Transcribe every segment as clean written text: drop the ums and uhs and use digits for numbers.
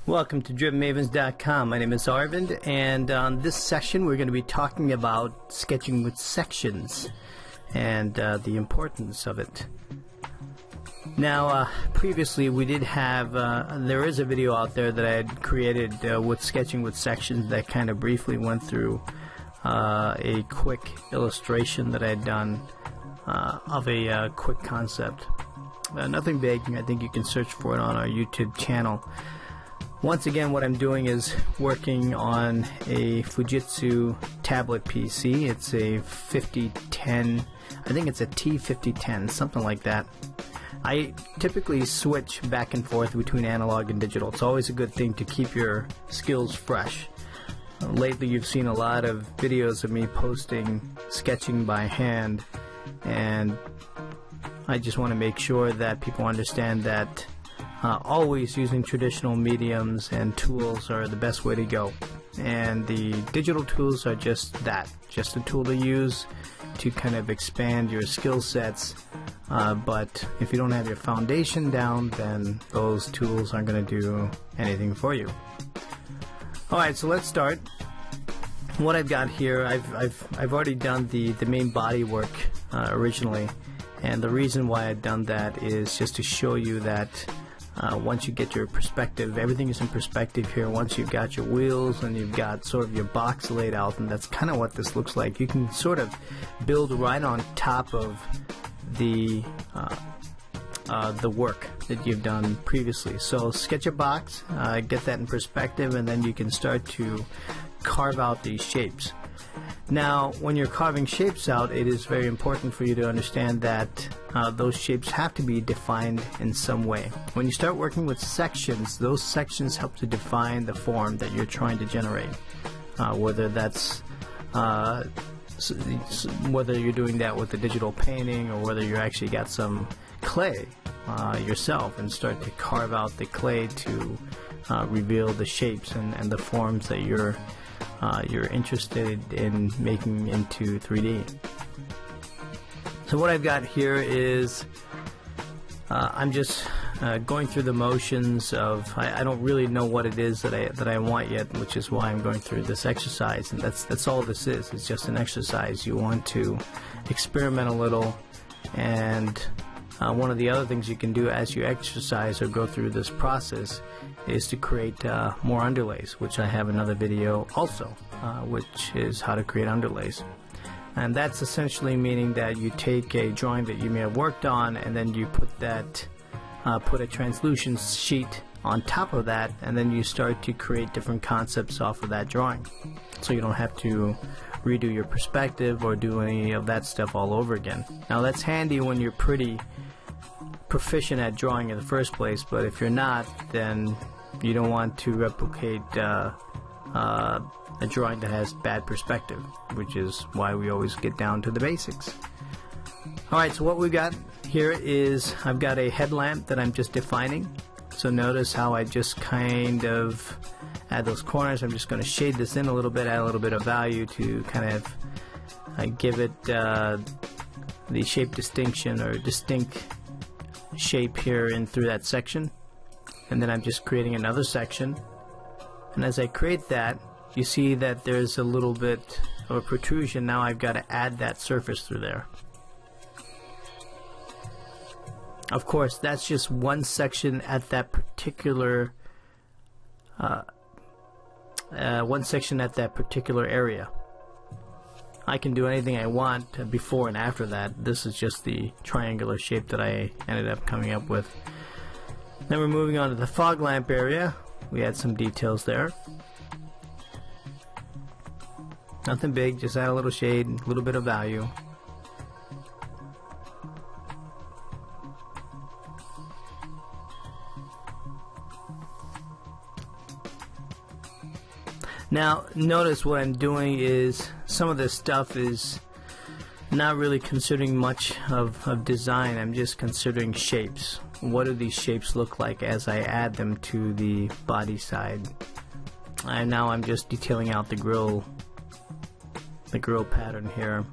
Welcome to DrivenMavens.com. My name is Arvind, and on this session we're going to be talking about sketching with sections and the importance of it. Now, previously we did have, there is a video out there that I had created with sketching with sections that kind of briefly went through a quick illustration that I had done of a quick concept. Nothing big. I think you can search for it on our YouTube channel. Once again, what I'm doing is working on a Fujitsu tablet PC. It's a 5010, I think it's a T5010, something like that. I typically switch back and forth between analog and digital. It's always a good thing to keep your skills fresh. Lately you've seen a lot of videos of me posting sketching by hand, and I just want to make sure that people understand that always using traditional mediums and tools are the best way to go, and the digital tools are just that, just a tool to use to kind of expand your skill sets, but if you don't have your foundation down, then those tools aren't going to do anything for you. Alright, so let's start. What I've got here, I've already done the main body work originally, and the reason why I've done that is just to show you that once you get your perspective, everything is in perspective here. Once you've got your wheels and you've got sort of your box laid out, and that's kind of what this looks like, you can sort of build right on top of the work that you've done previously. So sketch a box, get that in perspective, and then you can start to carve out these shapes. Now, when you're carving shapes out, it is very important for you to understand that those shapes have to be defined in some way. When you start working with sections, those sections help to define the form that you're trying to generate. Whether that's whether you're doing that with a digital painting, or whether you actually got some clay yourself and start to carve out the clay to reveal the shapes and the forms that you're interested in making into 3D. So what I've got here is I'm just going through the motions of, I don't really know what it is that I want yet, which is why I'm going through this exercise, and that's all this is. It's just an exercise. You want to experiment a little, and one of the other things you can do as you exercise or go through this process is to create more underlays, which I have another video also, which is how to create underlays. And that's essentially meaning that you take a drawing that you may have worked on, and then you put that, put a translucent sheet on top of that, and then you start to create different concepts off of that drawing. So you don't have to redo your perspective or do any of that stuff all over again. Now that's handy when you're pretty proficient at drawing in the first place, but if you're not, then you don't want to replicate a drawing that has bad perspective, which is why we always get down to the basics. Alright, so what we got here is I've got a headlamp that I'm just defining. So notice how I just kind of add those corners. I'm just going to shade this in a little bit, add a little bit of value to kind of give it the shape distinction or distinct shape here in through that section. And then I'm just creating another section, and as I create that, you see that there's a little bit of a protrusion. Now I've got to add that surface through there. Of course, that's just one section at that particular area. I can do anything I want before and after that. This is just the triangular shape that I ended up coming up with. Then we're moving on to the fog lamp area. We add some details there. Nothing big, just add a little shade, a little bit of value. Now notice what I'm doing is some of this stuff is not really considering much of design. I'm just considering shapes. What do these shapes look like as I add them to the body side? And now I'm just detailing out the grill pattern here.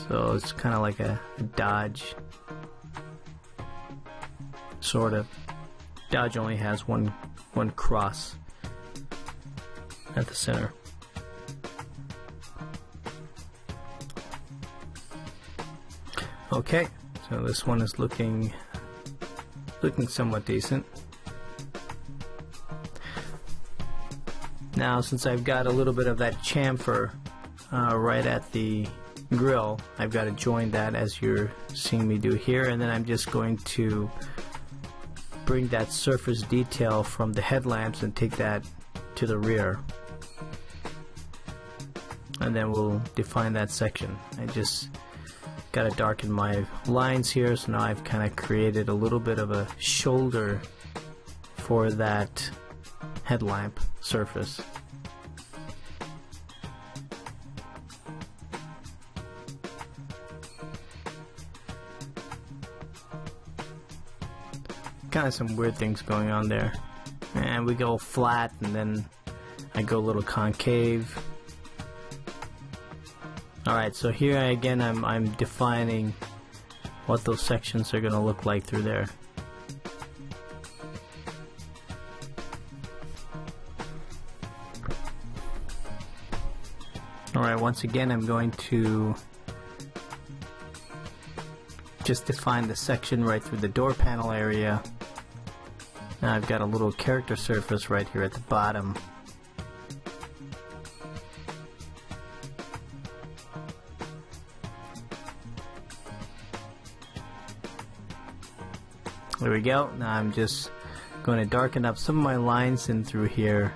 So it's kind of like a Dodge, sort of. Dodge only has one cross at the center. Okay, so this one is looking somewhat decent. Now, since I've got a little bit of that chamfer right at the grill, I've got to join that as you're seeing me do here, and then I'm just going to bring that surface detail from the headlamps and take that to the rear, and then we'll define that section. I just got to darken my lines here, so now I've kind of created a little bit of a shoulder for that headlamp surface. Kind of some weird things going on there, and we go flat and then I go a little concave. Alright, so here again I'm defining what those sections are going to look like through there. Alright, once again I'm going to just define the section right through the door panel area. Now I've got a little character surface right here at the bottom. There we go. Now I'm just going to darken up some of my lines in through here.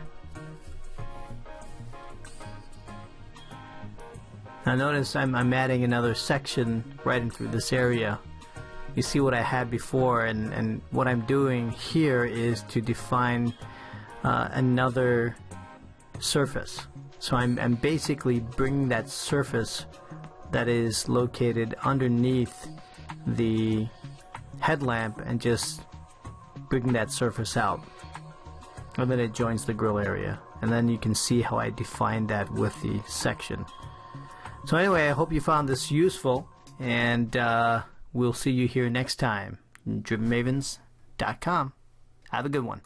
Now notice I'm adding another section right in through this area. You see what I had before, and what I'm doing here is to define another surface. So I'm basically bringing that surface that is located underneath the headlamp and just bringing that surface out, and then it joins the grill area, and then you can see how I define that with the section. So anyway, I hope you found this useful, and we'll see you here next time. DrivenMavens.com. Have a good one.